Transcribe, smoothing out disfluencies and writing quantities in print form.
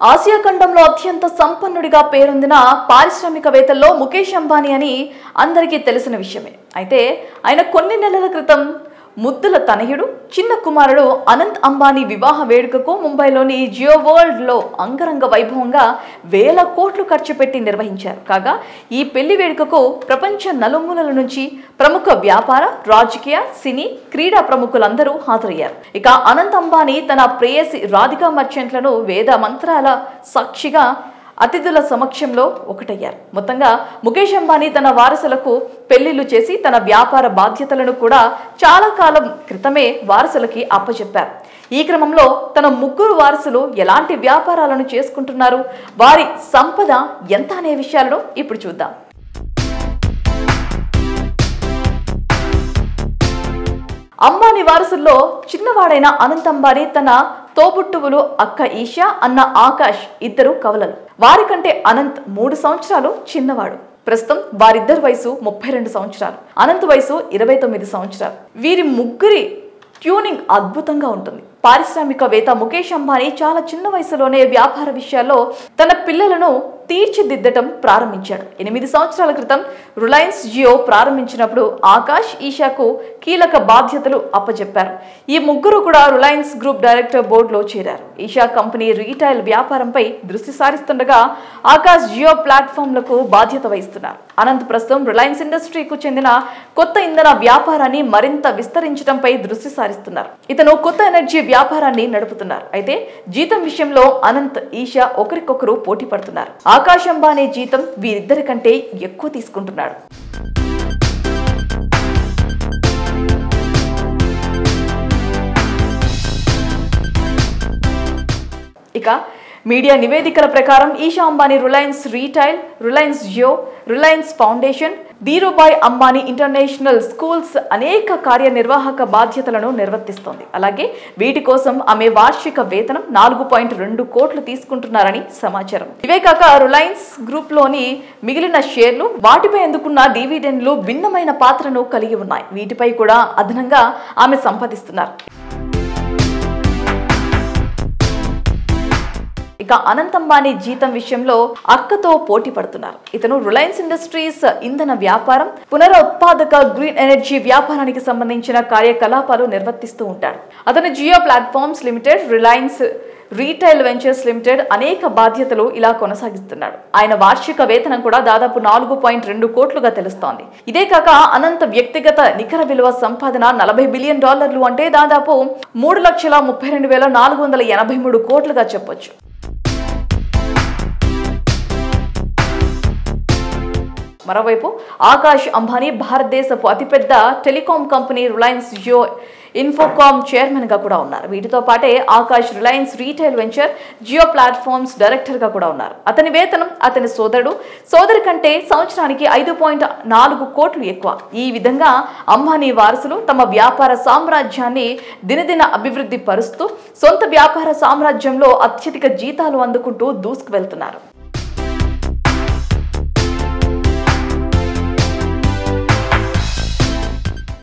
Asia ఖండంలో అత్యంత సంపన్నుడిగా పేరొందిన పారిశ్రామికవేత్తల్లో ముఖేష్ అంబానీ అని అందరికీ తెలిసిన విషయమే. అయితే ఆయన కొన్ని నెలల క్రితం ముద్దుల తనయుడు చిన్న కుమారుడు అనంత్ అంబానీ వివాహ వేడుకకు ముంబైలోని జియో వరల్డ్లో అంగరంగ వైభవంగా వేల కోట్లు ఖర్చు పెట్టి నిర్వహించారు. కాగా ఈ పెళ్లి వేడుకకు ప్రపంచ నలుమూలల నుంచి ప్రముఖ వ్యాపార, రాజకీయ, సినీ, క్రీడా ప్రముఖులందరూ హాజరయ్యారు. ఇక అనంత్ అంబానీ తన ప్రేయసి రాధికా మర్చెంట్లను వేద మంత్రాల సాక్షిగా అతిథుల సమక్షంలో ఒకటయ్యారు. మొత్తంగా ముఖేష్ అంబానీ తన వారసులకు పెళ్లిళ్లు చేసి తన వ్యాపార బాధ్యతలను కూడా చాలా కాలం క్రితమే వారసులకి అప్పచెప్పారు. ఈ క్రమంలో తన ముగ్గురు వారసులు ఎలాంటి వ్యాపారాలను చేసుకుంటున్నారు, వారి సంపద ఎంత అనే విషయాలను ఇప్పుడు చూద్దాం. అంబానీ వారసుల్లో చిన్నవాడైన అనంత్ అంబానీ తన తోబుట్టువులు అక్క ఈషా, అన్న ఆకాష్ ఇద్దరు కవలలు. వారికంటే అనంత్ 3 సంవత్సరాలు చిన్నవాడు. ప్రస్తుతం వారిద్దరి వయసు 32 సంవత్సరాలు, అనంత్ వయసు 29 సంవత్సరాలు. వీరి ముగ్గురి ట్యూనింగ్ అద్భుతంగా ఉంటుంది. పారిశ్రామికవేత్త ముఖేష్ అంబానీ చాలా చిన్న వయసులోనే వ్యాపార విషయాల్లో తన పిల్లలను తీర్చిదిద్దటం ప్రారంభించాడు. 8 సంవత్సరాల క్రితం రిలయన్స్ జియో ప్రారంభించినప్పుడు ఆకాష్, ఈషాకు కీలక బాధ్యతలు అప్పచెప్పారు. ఈ ముగ్గురు కూడా రిలయన్స్ గ్రూప్ డైరెక్టర్ బోర్డులో చేరారు. ఈషా కంపెనీ రీటైల్ వ్యాపారంపై దృష్టి సారిస్తుండగా ఆకాష్ జియో ప్లాట్ఫామ్లకు బాధ్యత వహిస్తున్నారు. అనంత్ ప్రస్తుతం రిలయన్స్ ఇండస్ట్రీకు చెందిన కొత్త ఇంధన వ్యాపారాన్ని మరింత విస్తరించడంపై దృష్టి సారిస్తున్నారు. ఇతను కొత్త ఎనర్జీ వ్యాపారాన్ని నడుపుతున్నారు. అయితే జీతం విషయంలో అనంత్, ఈషా ఒకరికొకరు పోటీ పడుతున్నారు. ఆకాష్ అంబానీ జీతం వీరిద్దరి కంటే ఎక్కువ తీసుకుంటున్నాడు. ఇక మీడియా నివేదికల ప్రకారం Isha Ambani Reliance Retail, Reliance Jio, Reliance Foundation, Dhirubhai Ambani International Schools అనేక కార్యనిర్వాహక బాధ్యతలను నిర్వర్తిస్తోంది. అలాగే వీటి కోసం ఆమె వార్షిక వేతనం 4.2 కోట్లు తీసుకుంటున్నారని సమాచారం. ఇవే కాక రిలయన్స్ గ్రూప్ లోని మిగిలిన షేర్లు, వాటిపై అందుకున్న డివిడెండ్లు భిన్నమైన పాత్రను కలిగి ఉన్నాయి. వీటిపై కూడా అదనంగా ఆమె సంపాదిస్తున్నారు. ఇక అనంత్ అంబానీ జీతం విషయంలో అక్కతో పోటీ పడుతున్నారు. ఇతను రిలయన్స్ ఇండస్ట్రీస్ ఇంధన వ్యాపారం, పునరుత్పాదక గ్రీన్ ఎనర్జీ వ్యాపారానికి సంబంధించిన కార్యకలాపాలు నిర్వర్తిస్తూ ఉంటాడు. అతను Jio Platforms Limited, Reliance Retail Ventures Limited అనేక బాధ్యతలు ఇలా కొనసాగిస్తున్నాడు. ఆయన వార్షిక వేతనం కూడా దాదాపు 4.2 కోట్లుగా తెలుస్తోంది. ఇదే కాక అనంత్ వ్యక్తిగత నికర విలువ సంపాదన $40 బిలియన్, అంటే దాదాపు 3,32,483 కోట్లుగా చెప్పొచ్చు. మరోవైపు ఆకాష్ అంబానీ భారతదేశపు అతిపెద్ద telecom company Reliance Jio Infocomm chairman గా కూడా ఉన్నారు. వీటితో పాటే Akash Reliance Retail Venture, Jio Platforms director గా కూడా ఉన్నారు. అతని వేతనం అతని సోదరి కంటే సంవత్సరానికి 5.4 కోట్లు ఎక్కువ. ఈ విధంగా అంబానీ వారసులు తమ వ్యాపార సామ్రాజ్యాన్ని దినదిన అభివృద్ధి పరుస్తూ సొంత వ్యాపార సామ్రాజ్యంలో అత్యధిక జీతాలు అందుకుంటూ దూసుకు వెళ్తున్నారు.